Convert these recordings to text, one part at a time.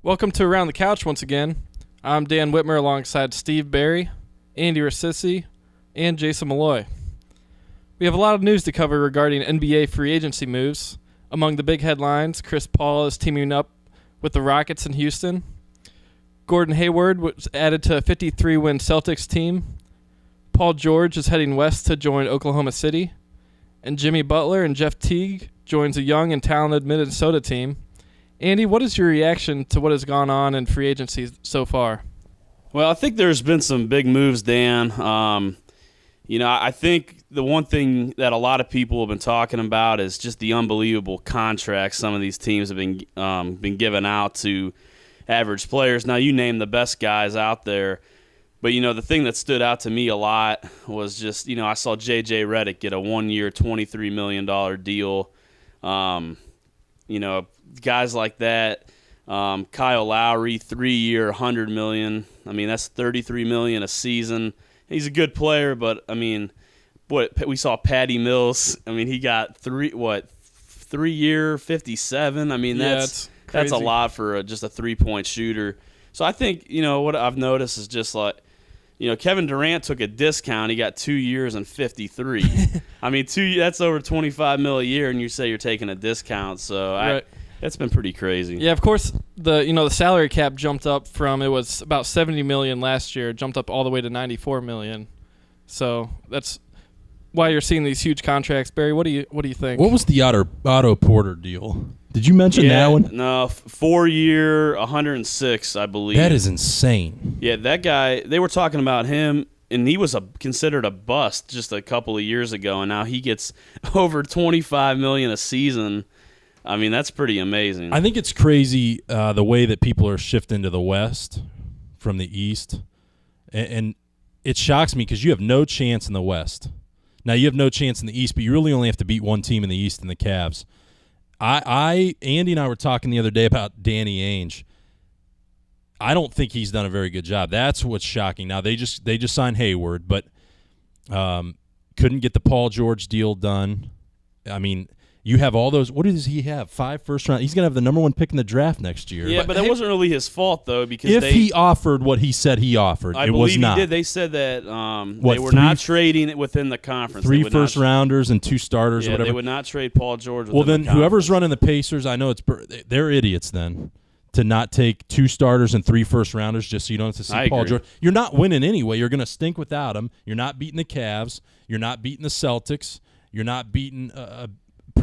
Welcome to Around the Couch once again. I'm Dan Whitmer alongside Steve Barry, Andy Rassisi, and Jason Malloy. We have a lot of news to cover regarding NBA free agency moves. Among the big headlines, Chris Paul is teaming up with the Rockets in Houston. Gordon Hayward was added to a 53-win Celtics team. Paul George is heading west to join Oklahoma City. And Jimmy Butler and Jeff Teague joins a young and talented Minnesota team. Andy, what is your reaction to what has gone on in free agency so far? Well, I think there's been some big moves, Dan. I think the one thing that a lot of people have been talking about is just the unbelievable contracts some of these teams have been giving out to average players. Now, you name the best guys out there, but, the thing that stood out to me a lot was just, I saw J.J. Redick get a one-year, $23 million deal. Guys like that. Kyle Lowry, 3-year, $100 million. I mean, that's $33 million a season. He's a good player, but we saw Patty Mills. I mean, he got 3-year, 57. I mean, that's a lot for just a 3-point shooter. So I think what I've noticed is just like Kevin Durant took a discount. He got 2 years and 53. I mean, that's over $25 million a year, and you say you're taking a discount. So right. That's been pretty crazy. Yeah, of course, the salary cap jumped up from, it was about $70 million last year, jumped up all the way to $94 million. So that's why you're seeing these huge contracts. Barry, what do you think? What was the Otto Porter deal? Did you mention that one? No, 4-year, 106, I believe. That is insane. Yeah, that guy, they were talking about him, and he was considered a bust just a couple of years ago, and now he gets over $25 million a season. I mean, that's pretty amazing. I think it's crazy the way that people are shifting to the West from the East. And it shocks me because you have no chance in the West. Now, you have no chance in the East, but you really only have to beat one team in the East and the Cavs. Andy and I were talking the other day about Danny Ainge. I don't think he's done a very good job. That's what's shocking. Now, they just signed Hayward, but couldn't get the Paul George deal done. I mean, you have all those. What does he have? 5 first round. He's going to have the number 1 pick in the draft next year. Yeah, but that wasn't really his fault, though, because if he offered what he said he offered, it was not. He did. They said that they were not trading it within the conference. 3 first rounders and 2 starters. Yeah, or whatever. They would not trade Paul George. Well, then whoever's running the Pacers, I know they're idiots then to not take 2 starters and 3 first rounders just so you don't have to see Paul George. You're not winning anyway. You're going to stink without him. You're not beating the Cavs. You're not beating the Celtics. You're not beating.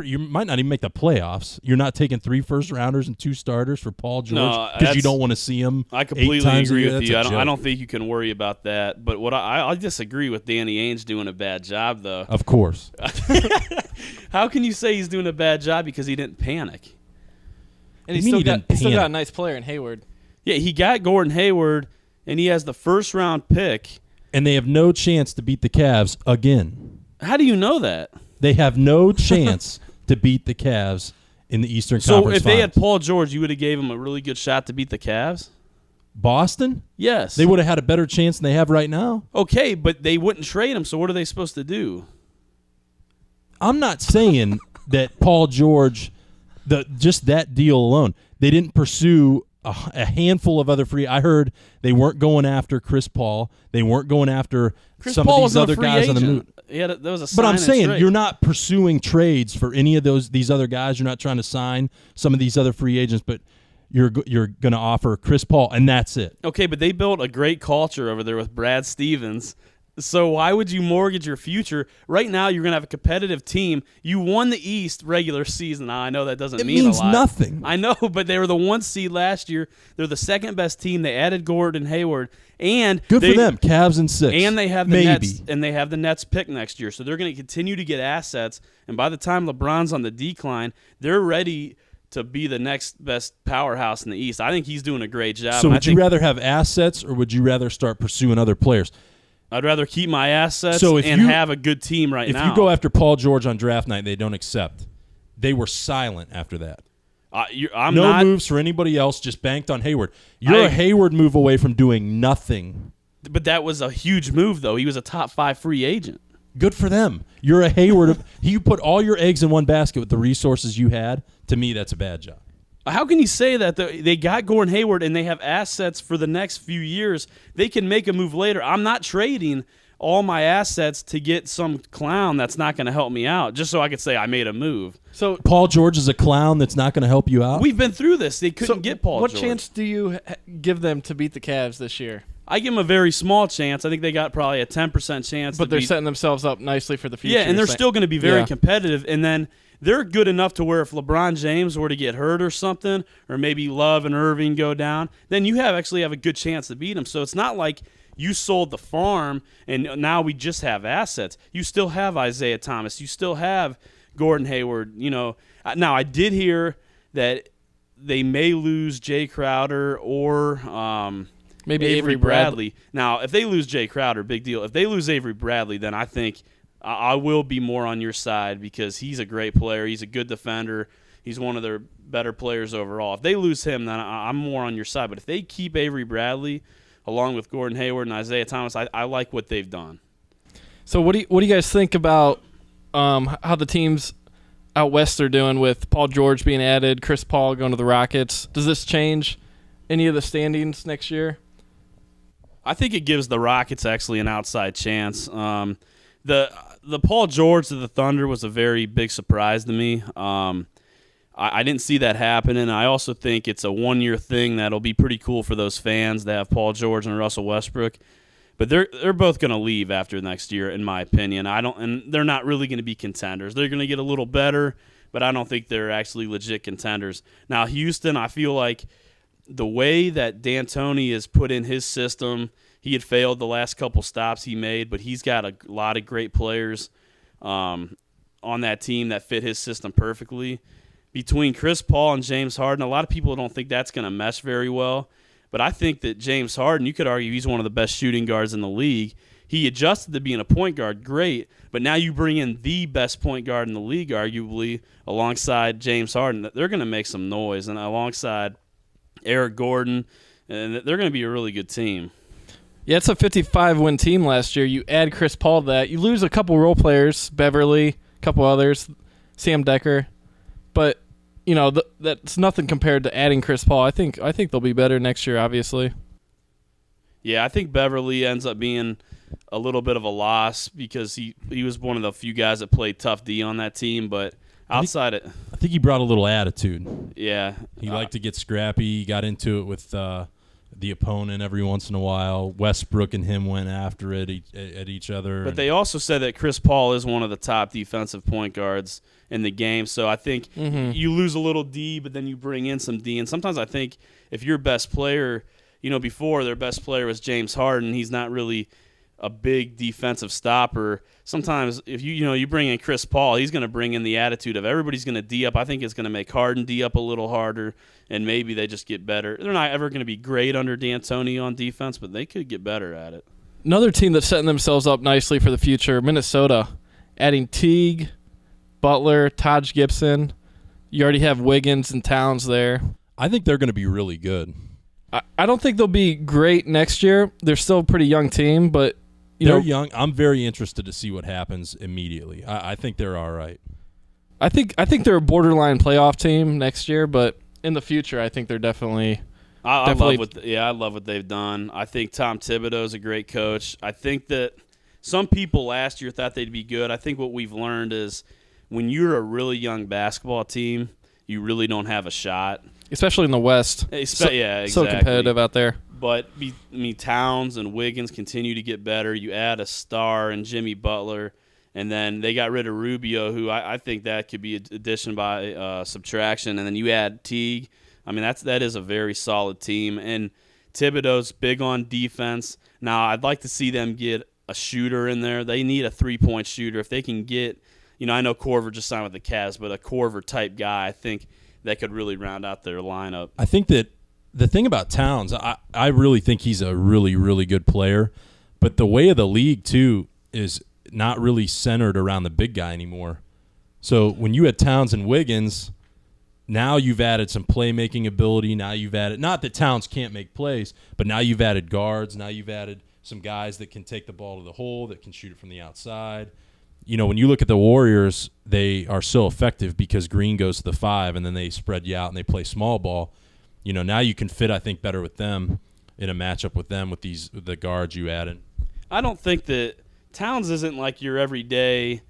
You might not even make the playoffs. You're not taking 3 first rounders and 2 starters for Paul George because you don't want to see him. I completely agree with you. I don't think you can worry about that. But what I disagree with Danny Ainge doing a bad job, though. Of course. How can you say he's doing a bad job because he didn't panic? And he's still got a nice player in Hayward. Yeah, he got Gordon Hayward, and he has the first-round pick. And they have no chance to beat the Cavs again. How do you know that? They have no chance to beat the Cavs in the Eastern Conference So if Finals. they had Paul George, you would have gave him a really good shot to beat the Cavs? Boston? Yes. They would have had a better chance than they have right now. Okay, but they wouldn't trade him, so what are they supposed to do? I'm not saying that Paul George, just that deal alone, they didn't pursue a handful of other free. I heard they weren't going after Chris Paul. They weren't going after some of these other guys on the move. Yeah, that was a but I'm saying you're not pursuing trades for any of these other guys. You're not trying to sign some of these other free agents, but you're going to offer Chris Paul, and that's it. Okay, but they built a great culture over there with Brad Stevens. So why would you mortgage your future? Right now, you're going to have a competitive team. You won the East regular season. Now, I know that doesn't mean a lot. It means nothing. I know, but they were the 1 seed last year. They're the second-best team. They added Gordon Hayward. And good for them, Cavs in 6. And they have the Nets, and they have the Nets pick next year. So they're going to continue to get assets. And by the time LeBron's on the decline, they're ready to be the next best powerhouse in the East. I think he's doing a great job. So would you rather have assets, or would you rather start pursuing other players? I'd rather keep my assets and have a good team now. If you go after Paul George on draft night, they don't accept. They were silent after that. No moves for anybody else, just banked on Hayward. You're a Hayward move away from doing nothing. But that was a huge move, though. He was a top 5 free agent. Good for them. You're a Hayward. You put all your eggs in one basket with the resources you had. To me, that's a bad job. How can you say that? They got Gordon Hayward and they have assets for the next few years. They can make a move later. I'm not trading all my assets to get some clown that's not going to help me out just so I could say I made a move. So Paul George is a clown that's not going to help you out? We've been through this. They couldn't get Paul George. What chance do you give them to beat the Cavs this year? I give them a very small chance. I think they got probably a 10% chance. But they're setting themselves up nicely for the future. Yeah, and they're still going to be very competitive. And then they're good enough to where if LeBron James were to get hurt or something, or maybe Love and Irving go down, then you actually have a good chance to beat them. So it's not like you sold the farm and now we just have assets. You still have Isaiah Thomas. You still have Gordon Hayward. Now, I did hear that they may lose Jay Crowder or maybe Avery Bradley. Now, if they lose Jay Crowder, big deal. If they lose Avery Bradley, then I think I will be more on your side because he's a great player. He's a good defender. He's one of their better players overall. If they lose him, then I'm more on your side. But if they keep Avery Bradley along with Gordon Hayward and Isaiah Thomas, I like what they've done. So what do you guys think about how the teams out west are doing with Paul George being added, Chris Paul going to the Rockets? Does this change any of the standings next year? I think it gives the Rockets actually an outside chance. The Paul George to the Thunder was a very big surprise to me. I didn't see that happen, and I also think it's a one-year thing that'll be pretty cool for those fans that have Paul George and Russell Westbrook. But they're both going to leave after next year, in my opinion. And they're not really going to be contenders. They're going to get a little better, but I don't think they're actually legit contenders. Now, Houston, I feel like the way that D'Antoni has put in his system, he had failed the last couple stops he made, but he's got a lot of great players on that team that fit his system perfectly. Between Chris Paul and James Harden, a lot of people don't think that's going to mesh very well. But I think that James Harden, you could argue he's one of the best shooting guards in the league. He adjusted to being a point guard, great. But now you bring in the best point guard in the league, arguably, alongside James Harden. They're going to make some noise. And alongside Eric Gordon, and they're going to be a really good team. Yeah, it's a 55-win team last year. You add Chris Paul to that. You lose a couple role players, Beverly, a couple others, Sam Decker. But that's nothing compared to adding Chris Paul. I think they'll be better next year, obviously. Yeah, I think Beverly ends up being a little bit of a loss because he was one of the few guys that played tough D on that team. But outside it, I think he brought a little attitude. Yeah, he liked to get scrappy. He got into it with the opponent every once in a while. Westbrook and him went after it at each other. But they also said that Chris Paul is one of the top defensive point guards in the game. So I think you lose a little D, but then you bring in some D. And sometimes I think if your best player, before their best player was James Harden, he's not really a big defensive stopper. Sometimes if you bring in Chris Paul, he's going to bring in the attitude of everybody's going to D up. I think it's going to make Harden D up a little harder, and maybe they just get better. They're not ever going to be great under D'Antoni on defense, but they could get better at it. Another team that's setting themselves up nicely for the future, Minnesota, adding Teague, Butler, Taj Gibson. You already have Wiggins and Towns there. I think they're going to be really good. I don't think they'll be great next year. They're still a pretty young team, but they're young. I'm very interested to see what happens immediately. I think they're all right. I think they're a borderline playoff team next year, but in the future, I think they're definitely. I love what they've done. I think Tom Thibodeau is a great coach. I think that some people last year thought they'd be good. I think what we've learned is when you're a really young basketball team, you really don't have a shot. Especially in the West. Yeah, exactly. So competitive out there. But Towns and Wiggins continue to get better. You add a star and Jimmy Butler, and then they got rid of Rubio, who I think that could be addition by subtraction. And then you add Teague. I mean, that is a very solid team. And Thibodeau's big on defense. Now, I'd like to see them get a shooter in there. They need a three-point shooter. If they can get, I know Korver just signed with the Cavs, but a Korver-type guy, I think that could really round out their lineup. I think that the thing about Towns, I really think he's a really, really good player. But the way of the league, too, is not really centered around the big guy anymore. So when you had Towns and Wiggins, now you've added some playmaking ability. Now you've added, not that Towns can't make plays, but now you've added guards. Now you've added some guys that can take the ball to the hole, that can shoot it from the outside. when you look at the Warriors, they are so effective because Green goes to the 5 and then they spread you out and they play small ball. Now you can fit, I think, better with them in a matchup with them with the guards you add in. I don't think that Towns isn't like your everyday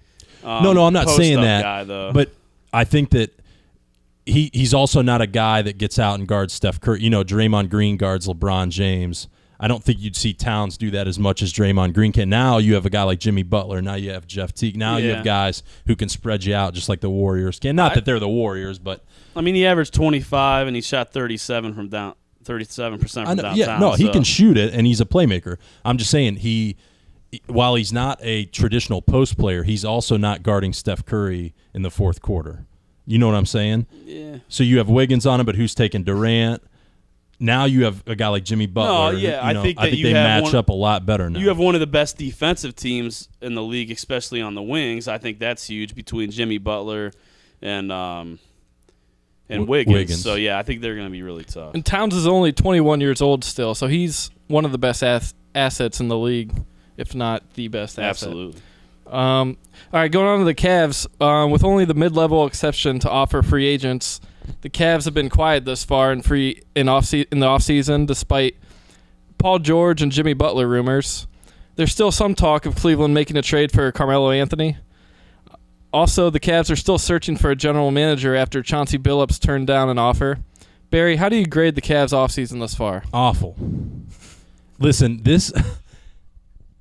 no, I'm not saying that guy, though. But I think that he's also not a guy that gets out and guards Steph Curry. Draymond Green guards LeBron James. I don't think you'd see Towns do that as much as Draymond Green can. Now you have a guy like Jimmy Butler. Now you have Jeff Teague. Now you have guys who can spread you out just like the Warriors can. Not that they're the Warriors, but I mean, he averaged 25 and he shot 37% from downtown. Yeah, no, he can shoot it and he's a playmaker. I'm just saying while he's not a traditional post player, he's also not guarding Steph Curry in the fourth quarter. You know what I'm saying? Yeah. So you have Wiggins on him, but who's taking Durant? Now you have a guy like Jimmy Butler. No, yeah, I think you they have match up a lot better now. You have one of the best defensive teams in the league, especially on the wings. I think that's huge between Jimmy Butler and Wiggins. So, yeah, I think they're going to be really tough. And Towns is only 21 years old still, so he's one of the best assets in the league, if not the best asset. Absolutely. All right, going on to the Cavs. With only the mid-level exception to offer free agents, the Cavs have been quiet thus far in the offseason, despite Paul George and Jimmy Butler rumors. There's still some talk of Cleveland making a trade for Carmelo Anthony. Also, the Cavs are still searching for a general manager after Chauncey Billups turned down an offer. Barry, how do you grade the Cavs offseason thus far? Awful. Listen,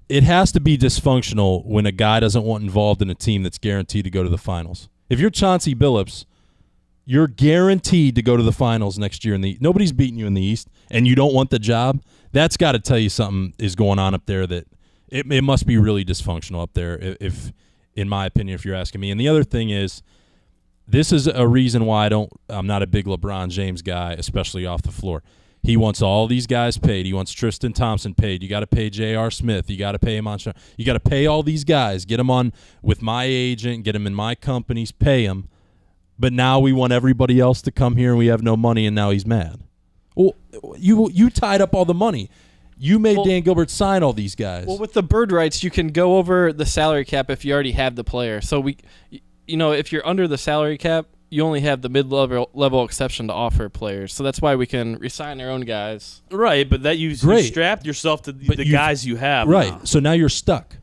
it has to be dysfunctional when a guy doesn't want involved in a team that's guaranteed to go to the finals. If you're Chauncey Billups, you're guaranteed to go to the finals next year. Nobody's beating you in the East, and you don't want the job. That's got to tell you something is going on up there. That it must be really dysfunctional up there. If in my opinion, if you're asking me. And the other thing is, this is a reason why I'm not a big LeBron James guy, especially off the floor. He wants all these guys paid. He wants Tristan Thompson paid. You got to pay J.R. Smith. You got to pay him on. You got to pay all these guys. Get them on with my agent. Get them in my companies. Pay them. But now we want everybody else to come here, and we have no money, and now he's mad. Well, you tied up all the money. You made Dan Gilbert sign all these guys. Well, with the bird rights, you can go over the salary cap if you already have the player. So if you're under the salary cap, you only have the mid-level exception to offer players. So that's why we can resign our own guys. Right, but that you strapped yourself to the guys you have. Right, now. So now you're stuck.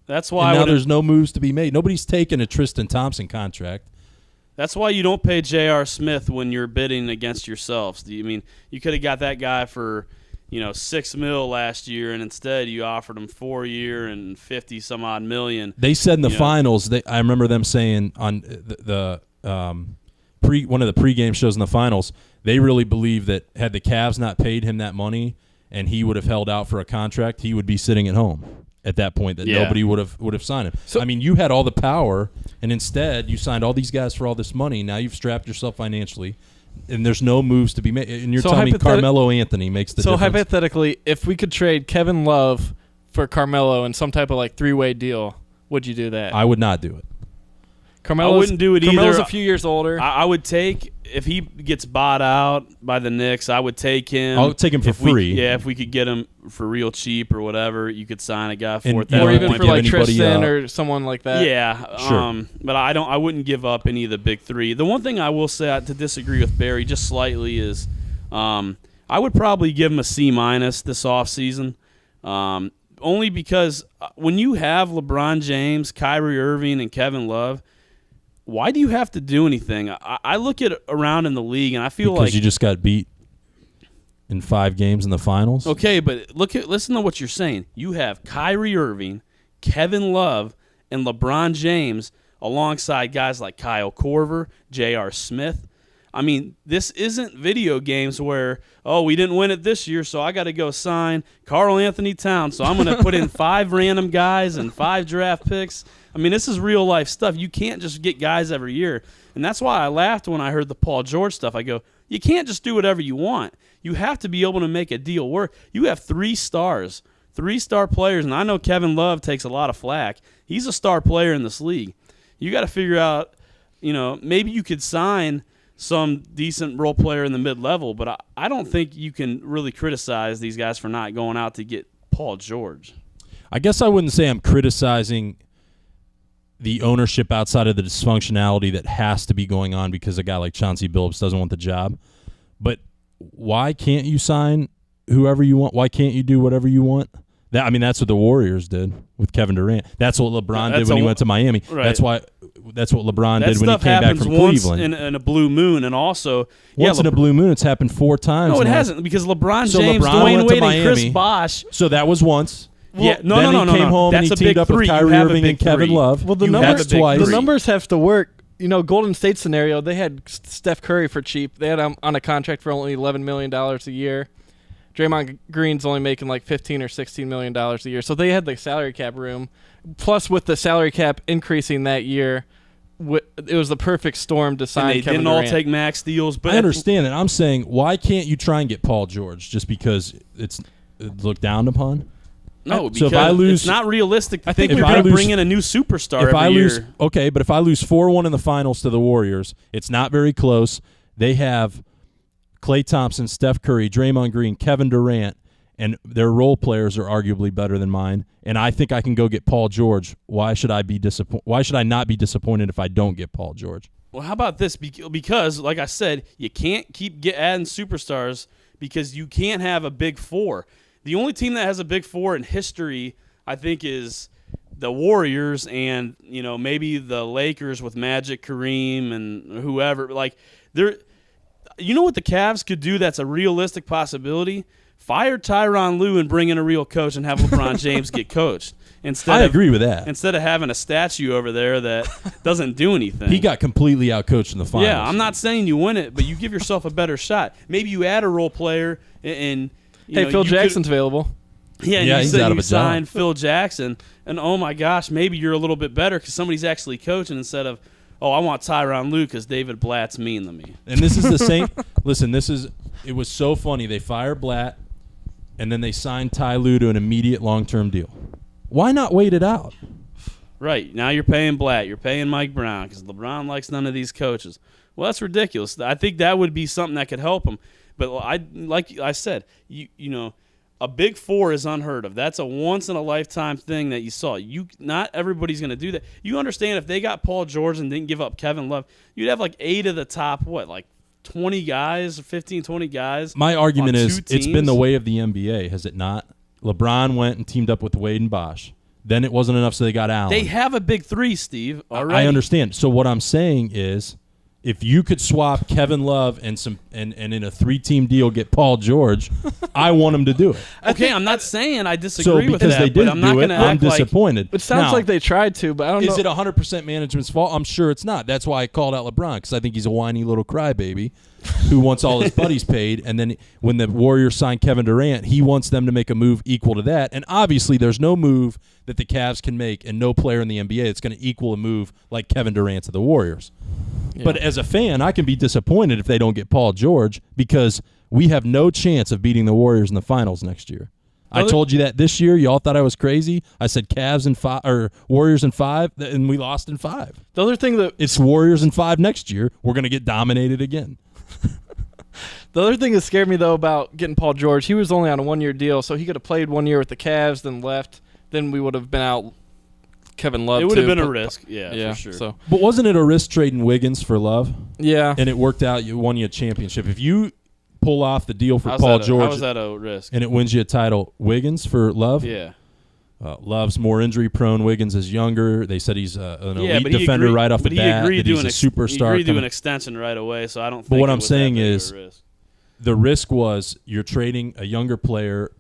That's why now there's no moves to be made. Nobody's taking a Tristan Thompson contract. That's why you don't pay J.R. Smith when you're bidding against yourselves. I mean, you could have got that guy for $6 million last year, and instead you offered him 4 year and 50 some odd million. They said in the finals. I remember them saying on one of the pregame shows in the finals, they really believe that had the Cavs not paid him that money and he would have held out for a contract, he would be sitting at home at that point. That nobody would have signed him. So, I mean, you had all the power, and instead you signed all these guys for all this money. Now you've strapped yourself financially, and there's no moves to be made. And you're telling me Carmelo Anthony makes the difference. So hypothetically, if we could trade Kevin Love for Carmelo in some type of three-way deal, would you do that? I would not do it. I wouldn't do it either. Carmelo's a few years older. I would take, if he gets bought out by the Knicks, I would take him. I'll take him for free. If we could get him for real cheap or whatever, you could sign a guy for it. Or even for Tristan or someone like that. Yeah. Sure. But I wouldn't give up any of the big three. The one thing I will say to disagree with Barry just slightly is I would probably give him a C- this offseason. Only because when you have LeBron James, Kyrie Irving, and Kevin Love, why do you have to do anything? I look at around in the league, and I feel because you just got beat in 5 games in the finals. Okay, but listen to what you're saying. You have Kyrie Irving, Kevin Love, and LeBron James alongside guys like Kyle Korver, J.R. Smith. I mean, this isn't video games where, we didn't win it this year, so I got to go sign Karl Anthony Towns, so I'm going to put in 5 random guys and 5 draft picks. I mean, this is real-life stuff. You can't just get guys every year. And that's why I laughed when I heard the Paul George stuff. I go, you can't just do whatever you want. You have to be able to make a deal work. You have 3 stars, 3-star players, and I know Kevin Love takes a lot of flack. He's a star player in this league. You got to figure out, maybe you could sign some decent role player in the mid-level, but I don't think you can really criticize these guys for not going out to get Paul George. I guess I wouldn't say I'm criticizing the ownership outside of the dysfunctionality that has to be going on because a guy like Chauncey Billups doesn't want the job. But why can't you sign whoever you want? Why can't you do whatever you want? That's what the Warriors did with Kevin Durant. That's what LeBron did when he went to Miami. Right. That's what LeBron did when he stuff came back happens from once Cleveland. in a blue moon, and also Once in a blue moon, it's happened 4 times. No, it now. hasn't, because LeBron So James, LeBron Dwayne went to Wade, and Chris Miami. Bosh. So that was once. Yeah, Then he came home and That's he a teamed big up with three. You Kyrie have a Irving big and Kevin three. Love. Well, the You numbers have a big twice. the three. numbers have to work. Golden State scenario, they had Steph Curry for cheap. They had him on a contract for only $11 million a year. Draymond Green's only making like $15 or $16 million a year. So they had the salary cap room. Plus, with the salary cap increasing that year, it was the perfect storm to sign And they Kevin didn't all Durant. take max deals. But I understand that. I'm saying, why can't you try and get Paul George just because it's looked down upon? No, So because if I lose, it's not realistic to think if you're I going to lose- bring in a new superstar if every I lose, year. okay, but if I lose 4-1 in the finals to the Warriors, it's not very close. They have Klay Thompson, Steph Curry, Draymond Green, Kevin Durant, and their role players are arguably better than mine. And I think I can go get Paul George. Why should I be Why should I not be disappointed if I don't get Paul George? Well, how about this? Because, like I said, you can't keep adding superstars because you can't have a big four. The only team that has a big four in history, I think, is the Warriors and, maybe the Lakers with Magic, Kareem, and whoever. Like, you know what the Cavs could do that's a realistic possibility? Fire Tyronn Lue and bring in a real coach and have LeBron James get coached. I agree with that. Instead of having a statue over there that doesn't do anything. He got completely outcoached in the finals. Yeah, I'm not saying you win it, but you give yourself a better shot. Maybe you add a role player and Phil Jackson's available. Yeah, and Yeah, you he's said out of you a job. signed Phil Jackson, and oh my gosh, maybe you're a little bit better because somebody's actually coaching instead of, oh, I want Tyronn Lue because David Blatt's mean to me. And this is the same. Listen, it was so funny. They fired Blatt, and then they signed Ty Lue to an immediate long-term deal. Why not wait it out? Right, now you're paying Blatt, you're paying Mike Brown because LeBron likes none of these coaches. Well, that's ridiculous. I think that would be something that could help him. But like I said, a big four is unheard of. That's a once-in-a-lifetime thing that you saw. Not everybody's going to do that. You understand if they got Paul George and didn't give up Kevin Love, you'd have like 8 of the top, 20 guys, 15, 20 guys. My argument on is two it's been the teams? way of the NBA, has it not? LeBron went and teamed up with Wade and Bosh. Then it wasn't enough, so they got Allen. They have a big three, Steve. Already. I understand. So what I'm saying is, if you could swap Kevin Love and in a 3-team deal get Paul George, I want him to do it. Okay, I'm not saying I So disagree with because that, they but didn't I'm not do going it, to I'm act like disappointed. It sounds Now, like they tried to, but I don't know. Is it 100% management's fault? I'm sure it's not. That's why I called out LeBron, because I think he's a whiny little crybaby who wants all his buddies paid. And then when the Warriors signed Kevin Durant, he wants them to make a move equal to that. And obviously there's no move that the Cavs can make and no player in the NBA that's going to equal a move like Kevin Durant to the Warriors. Yeah. But as a fan, I can be disappointed if they don't get Paul George because we have no chance of beating the Warriors in the finals next year. I told you that this year. You all thought I was crazy. I said Cavs in 5 or Warriors in 5, and we lost in 5. The other thing that It's Warriors in 5 next year. We're going to get dominated again. The other thing that scared me, though, about getting Paul George, he was only on a 1-year deal, so he could have played 1 year with the Cavs, then left. Then we would have been out Kevin Love. it would have too, been a but- risk. Yeah, for sure. So But wasn't it a risk trading Wiggins for Love? yeah, And it worked out. You won you a championship. If you pull off the deal for How's Paul that George how was that a risk? and it wins you a title, Wiggins for Love? Yeah. Love's more injury prone. Wiggins is younger. They said he's an elite but he defender agreed- right off the but bat. He That agreed to he's a He superstar. agreed to an coming- extension right away, so I don't think But what it I'm was saying that big of a is- risk. The risk was you're trading a younger player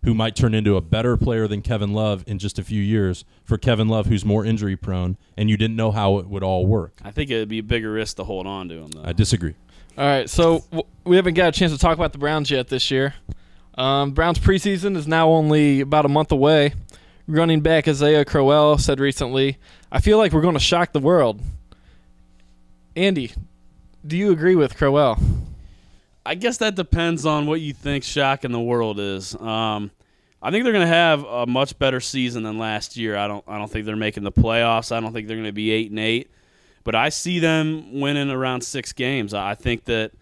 who might turn into a better player than Kevin Love in just a few years for Kevin Love, who's more injury prone, and you didn't know how it would all work. I think it would be a bigger risk to hold on to him, though. I disagree. All right, so we haven't got a chance to talk about the Browns yet this year. Browns preseason is now only about a month away. Running back Isaiah Crowell said recently, "I feel like we're going to shock the world." Andy, do you agree with Crowell? I guess that depends on what you think shocking the world is. I think they're going to have a much better season than last year. I don't think they're making the playoffs. I don't think they're going to be 8-8. But I see them winning around 6 games. I think that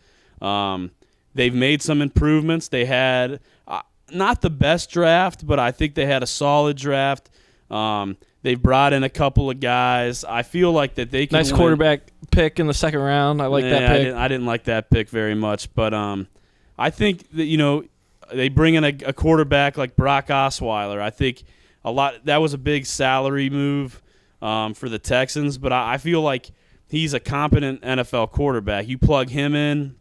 they've made some improvements. They had not the best draft, but I think they had a solid draft. They've brought in a couple of guys. I feel like that they can nice win. Quarterback pick in the second round. I like that pick. I didn't like that pick very much, but I think that they bring in a quarterback like Brock Osweiler. I think that was a big salary move for the Texans, but I feel like he's a competent NFL quarterback. You plug him in,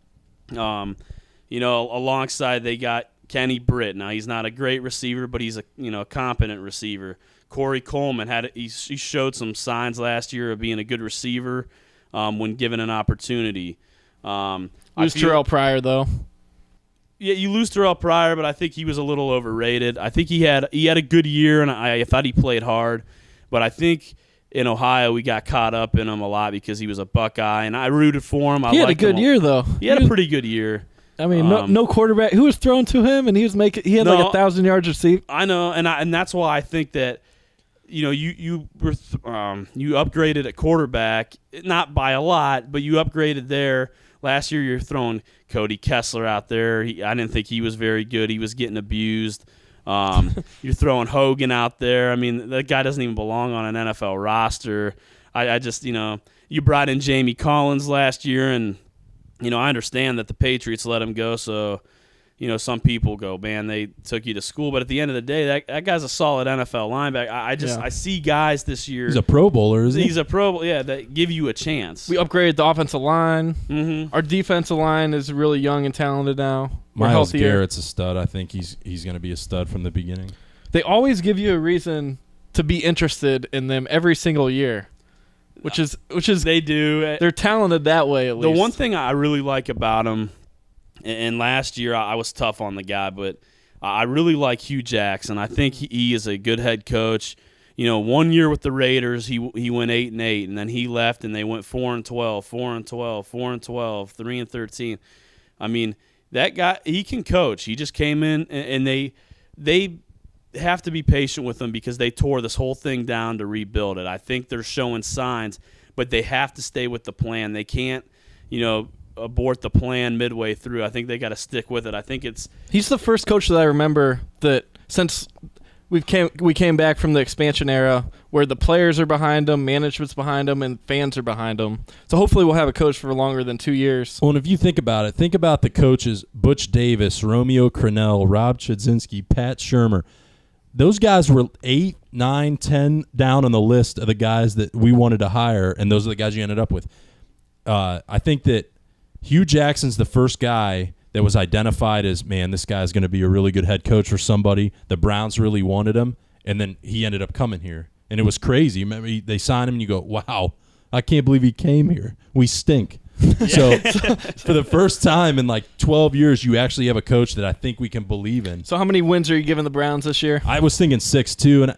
alongside they got Kenny Britt. Now he's not a great receiver, but he's a competent receiver. Corey Coleman he showed some signs last year of being a good receiver when given an opportunity. Lose Terrell Pryor though. Yeah, you lose Terrell Pryor, but I think he was a little overrated. I think he had a good year, and I thought he played hard. But I think in Ohio we got caught up in him a lot because he was a Buckeye, and I rooted for him. He had a good year though. He had a pretty good year. I mean, no quarterback who was thrown to him, and he had like 1,000 yards received. I know, and that's why I think that you upgraded at quarterback, not by a lot, but you upgraded there. Last year you're throwing Cody Kessler out there. I didn't think he was very good. He was getting abused. You're throwing Hogan out there. I mean, that guy doesn't even belong on an NFL roster. I just, you brought in Jamie Collins last year, and I understand that the Patriots let him go, so some people go, man, they took you to school. But at the end of the day, that guy's a solid NFL linebacker. I see guys this year. He's a Pro Bowler, isn't he? He's a Pro, that give you a chance. We upgraded the offensive line. Mm-hmm. Our defensive line is really young and talented now. Miles Garrett's a stud. I think he's going to be a stud from the beginning. They always give you a reason to be interested in them every single year, which is they do. They're talented that way. At least the one thing I really like about them. And last year I was tough on the guy, but I really like Hugh Jackson. I think he is a good head coach. 1 year with the Raiders, he went 8-8, and then he left, and they went 4-12, 4-12, 4-12, 3-13. I mean, that guy, he can coach. He just came in, and they have to be patient with him because they tore this whole thing down to rebuild it. I think they're showing signs, but they have to stay with the plan. They can't, abort the plan midway through. I think they got to stick with it. I think he's the first coach that I remember that since we came back from the expansion era where the players are behind him, management's behind him, and fans are behind him. So hopefully we'll have a coach for longer than 2 years. Well, and if you think about it, think about the coaches: Butch Davis, Romeo Crennel, Rob Chudzinski, Pat Shurmur. Those guys were 8, 9, 10 down on the list of the guys that we wanted to hire, and those are the guys you ended up with. I think that Hugh Jackson's the first guy that was identified as, man, this guy's going to be a really good head coach for somebody. The Browns really wanted him, and then he ended up coming here. And it was crazy. Remember, they signed him, and you go, wow, I can't believe he came here. We stink. So for the first time in like 12 years, you actually have a coach that I think we can believe in. So how many wins are you giving the Browns this year? I was thinking 6-2, and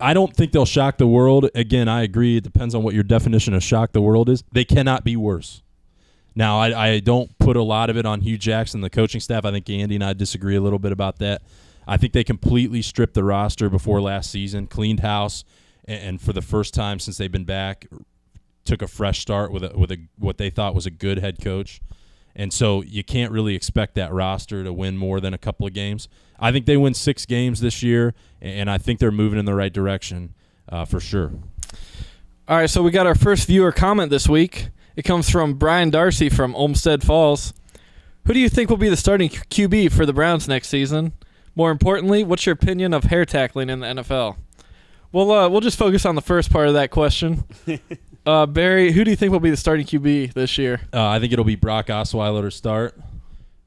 I don't think they'll shock the world. Again, I agree. It depends on what your definition of shock the world is. They cannot be worse. Now, I don't put a lot of it on Hugh Jackson, the coaching staff. I think Andy and I disagree a little bit about that. I think they completely stripped the roster before last season, cleaned house, and for the first time since they've been back, took a fresh start with what they thought was a good head coach. And so you can't really expect that roster to win more than a couple of games. I think they win 6 games this year, and I think they're moving in the right direction for sure. All right, so we got our first viewer comment this week. It comes from Brian Darcy from Olmsted Falls. Who do you think will be the starting QB for the Browns next season? More importantly, what's your opinion of hair tackling in the NFL? Well, we'll just focus on the first part of that question. Barry, who do you think will be the starting QB this year? I think it'll be Brock Osweiler to start,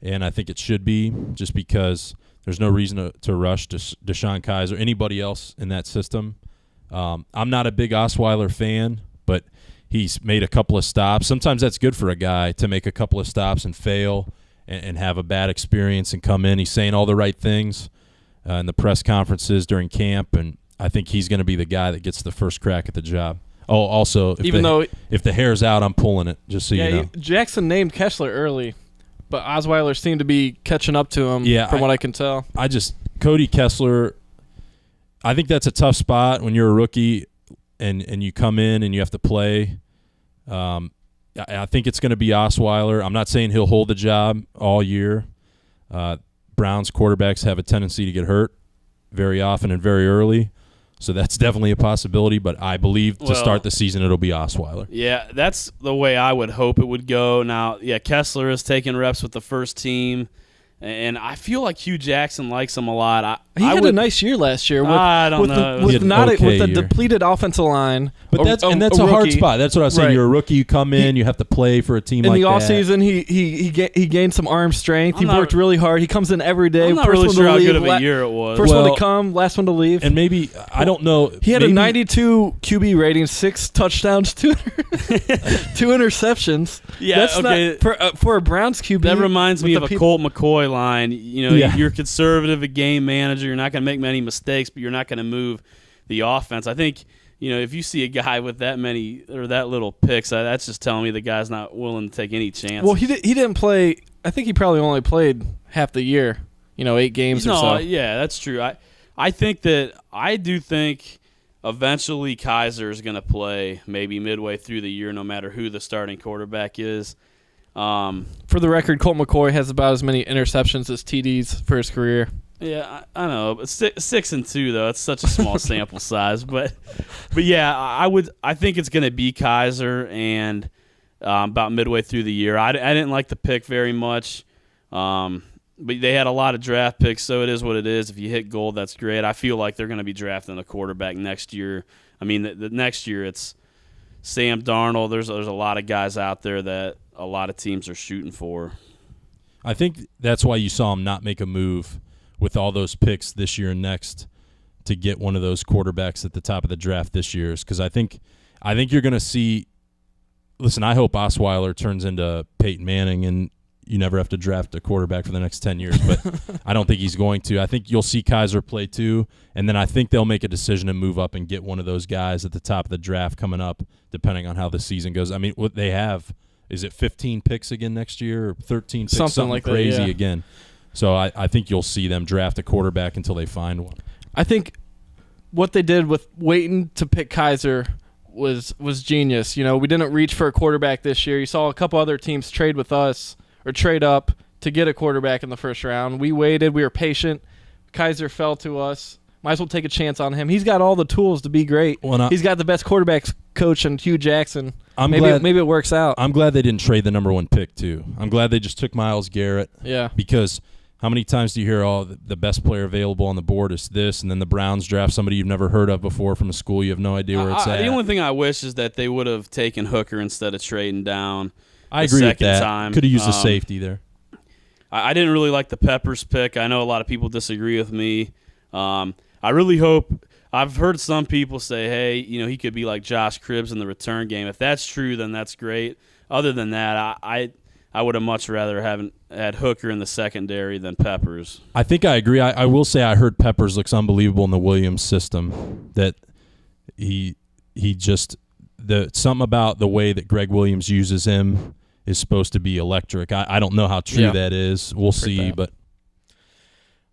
and I think it should be just because there's no reason to rush Deshaun Kaiser, anybody else in that system. I'm not a big Osweiler fan, but he's made a couple of stops. Sometimes that's good for a guy to make a couple of stops and fail and have a bad experience and come in. He's saying all the right things in the press conferences during camp, and I think he's going to be the guy that gets the first crack at the job. Oh, also, if the hair's out, I'm pulling it, just so you know. Jackson named Kessler early, but Osweiler seemed to be catching up to him from what I can tell. Cody Kessler, I think that's a tough spot when you're a rookie and you come in and you have to play. I think it's going to be Osweiler. I'm not saying he'll hold the job all year. Browns quarterbacks have a tendency to get hurt very often and very early. So that's definitely a possibility, but I believe to start the season it'll be Osweiler. Yeah, that's the way I would hope it would go. Now, yeah, Kessler is taking reps with the first team, and I feel like Hugh Jackson likes him a lot. He had a nice year last year. I don't know. With a depleted offensive line. But that's a hard spot. That's what I was saying. Right. You're a rookie. You come in. You have to play for a team like that. In the offseason, he gained some arm strength. He worked really hard. He comes in every day. I'm not really sure how good of a year it was. First one to come, last one to leave. And maybe, I don't know. He had a 92 QB rating, 6 touchdowns, 2 interceptions. Yeah, that's not for a Browns QB. That reminds me of a Colt McCoy line. You're conservative, a game manager. You're not going to make many mistakes, but you're not going to move the offense. I think, if you see a guy with that many or that little picks, that's just telling me the guy's not willing to take any chances. Well, he didn't play. I think he probably only played half the year. 8 games or so. Yeah, that's true. I do think eventually Kaiser is going to play maybe midway through the year, no matter who the starting quarterback is. For the record, Colt McCoy has about as many interceptions as TDs for his career. Yeah, I know, but 6 and 2 though. It's such a small sample size, but yeah, I think it's going to be Kaiser, and about midway through the year. I didn't like the pick very much, but they had a lot of draft picks, so it is what it is. If you hit gold, that's great. I feel like they're going to be drafting a quarterback next year. I mean, the next year it's Sam Darnold. There's a lot of guys out there that a lot of teams are shooting for. I think that's why you saw him not make a move with all those picks this year and next to get one of those quarterbacks at the top of the draft this year, is because I think you're going to see. Listen, I hope Osweiler turns into Peyton Manning and you never have to draft a quarterback for the next 10 years, but I don't think he's going to. I think you'll see Kaiser play too, and then I think they'll make a decision to move up and get one of those guys at the top of the draft coming up, depending on how the season goes. I mean, what they have, is it 15 picks again next year, or 13 picks? Something like crazy that, yeah. Again. So I think you'll see them draft a quarterback until they find one. I think what they did with waiting to pick Kaiser was genius. We didn't reach for a quarterback this year. You saw a couple other teams trade with us or trade up to get a quarterback in the first round. We waited. We were patient. Kaiser fell to us. Might as well take a chance on him. He's got all the tools to be great. He's got the best quarterbacks coach in Hugh Jackson. Maybe it works out. I'm glad they didn't trade the number 1 pick too. I'm glad they just took Myles Garrett. Yeah. Because how many times do you hear, the best player available on the board is this, and then the Browns draft somebody you've never heard of before from a school you have no idea where it's at? The only thing I wish is that they would have taken Hooker instead of trading down. I agree with that. Could have used a safety there. I didn't really like the Peppers pick. I know a lot of people disagree with me. I really hope – I've heard some people say, hey, he could be like Josh Cribbs in the return game. If that's true, then that's great. Other than that, I would have much rather had Hooker in the secondary than Peppers. I think I agree. I will say I heard Peppers looks unbelievable in the Williams system. That he just something about the way that Greg Williams uses him is supposed to be electric. I don't know how true that is. We'll see, but.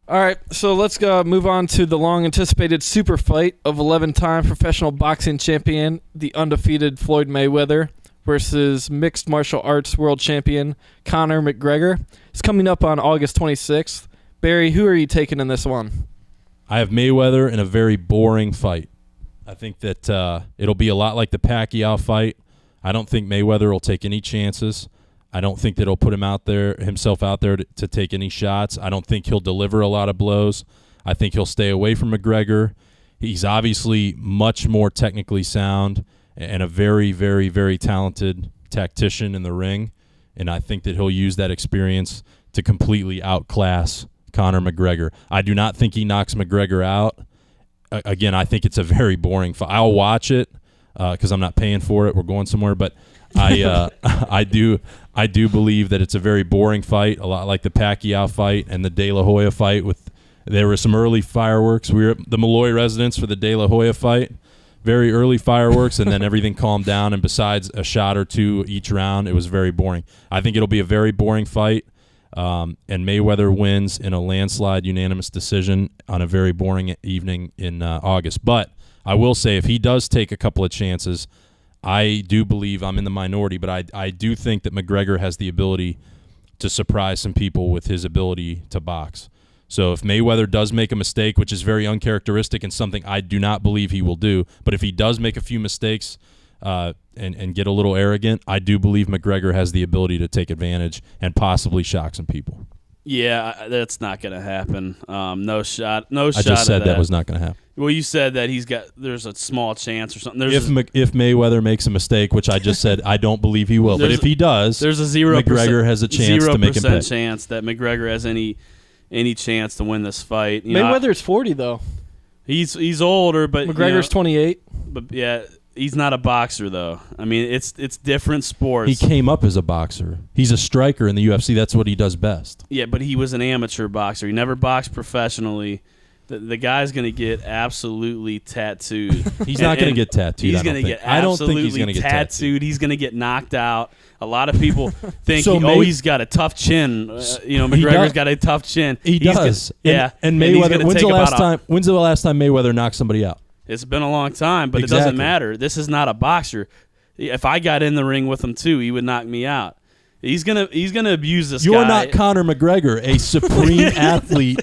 All right, so let's go move on to the long-anticipated super fight of 11-time professional boxing champion, the undefeated Floyd Mayweather, versus mixed martial arts world champion Conor McGregor. It's coming up on August 26th. Barry, who are you taking in this one? I have Mayweather in a very boring fight. I think that it'll be a lot like the Pacquiao fight. I don't think Mayweather will take any chances. I don't think that he'll put himself out there to take any shots. I don't think he'll deliver a lot of blows. I think he'll stay away from McGregor. He's obviously much more technically sound and a very, very, very talented tactician in the ring, and I think that he'll use that experience to completely outclass Conor McGregor. I do not think he knocks McGregor out. Again, I think it's a very boring fight. I'll watch it because I'm not paying for it. We're going somewhere, but I do believe that it's a very boring fight, a lot like the Pacquiao fight and the De La Hoya fight. There were some early fireworks. We were at the Malloy residence for the De La Hoya fight. Very early fireworks, and then everything calmed down, and besides a shot or two each round, it was very boring. I think it'll be a very boring fight, and Mayweather wins in a landslide unanimous decision on a very boring evening in August. But I will say, if he does take a couple of chances, I do believe I'm in the minority, but I do think that McGregor has the ability to surprise some people with his ability to box. So if Mayweather does make a mistake, which is very uncharacteristic and something I do not believe he will do, but if he does make a few mistakes and get a little arrogant, I do believe McGregor has the ability to take advantage and possibly shock some people. Yeah, that's not going to happen. No shot. I just said that was not going to happen. Well, you said that there's a small chance or something. If Mayweather makes a mistake, which I just said I don't believe he will, but if he does, there's a 0% McGregor has a chance to make him pay. 0% chance that McGregor has any chance to win this fight. Mayweather's 40 though. He's older, but McGregor's 28. But yeah, he's not a boxer though. I mean, it's different sports. He came up as a boxer. He's a striker in the UFC. That's what he does best. Yeah, but he was an amateur boxer. He never boxed professionally. The guy's going to get absolutely tattooed. He's not going to get tattooed. He's going to get absolutely tattooed. He's going to get knocked out. A lot of people think, he's got a tough chin. McGregor's got a tough chin. He does. Yeah. And Mayweather. When's the last time Mayweather knocked somebody out? It's been a long time, but It doesn't matter. This is not a boxer. If I got in the ring with him too, he would knock me out. He's gonna abuse this guy. You're not Conor McGregor, a supreme athlete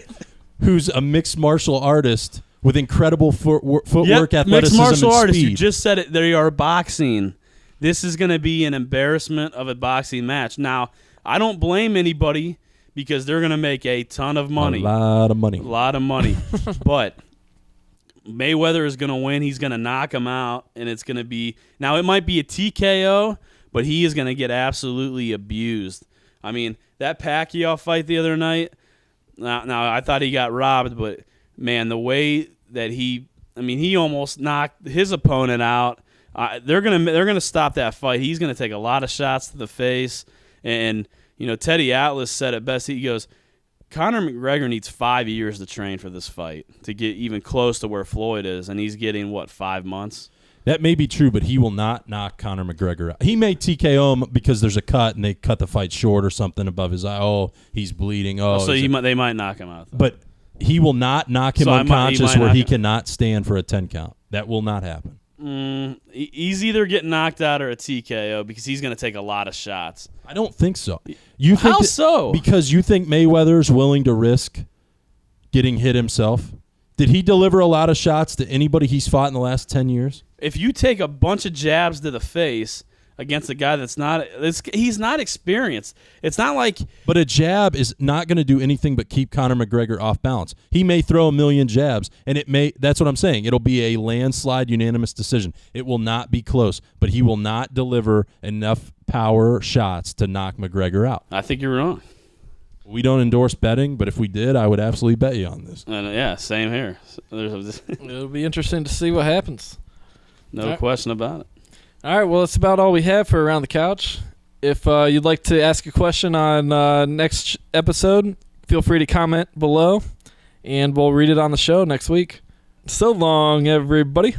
who's a mixed martial artist with incredible footwork, athleticism, mixed martial and artist. speed. You just said it. They are boxing. This is going to be an embarrassment of a boxing match. Now, I don't blame anybody because they're going to make a ton of money. A lot of money. But Mayweather is going to win. He's going to knock him out, and it's going to be – now, it might be a TKO, but he is going to get absolutely abused. I mean, that Pacquiao fight the other night – Now, I thought he got robbed, but, man, the way that he almost knocked his opponent out. They're gonna stop that fight. He's gonna take a lot of shots to the face, and Teddy Atlas said it best. He goes, Conor McGregor needs 5 years to train for this fight to get even close to where Floyd is, and he's getting 5 months. That may be true, but he will not knock Conor McGregor out. He may TKO him because there's a cut and they cut the fight short or something above his eye. Oh, he's bleeding. They might knock him out, though. But he will not knock him unconscious where he cannot stand for a 10 count. That will not happen. He's either getting knocked out or a TKO because he's going to take a lot of shots. I don't think so. How so? Because you think Mayweather's willing to risk getting hit himself? Did he deliver a lot of shots to anybody he's fought in the last 10 years? If you take a bunch of jabs to the face against a guy he's not experienced. It's not like... But a jab is not going to do anything but keep Conor McGregor off balance. He may throw a million jabs, and that's what I'm saying. It'll be a landslide unanimous decision. It will not be close, but he will not deliver enough power shots to knock McGregor out. I think you're wrong. We don't endorse betting, but if we did, I would absolutely bet you on this. Yeah, same here. It'll be interesting to see what happens. No question about it. All right, well, that's about all we have for Around the Couch. If you'd like to ask a question on next episode, feel free to comment below, and we'll read it on the show next week. So long, everybody.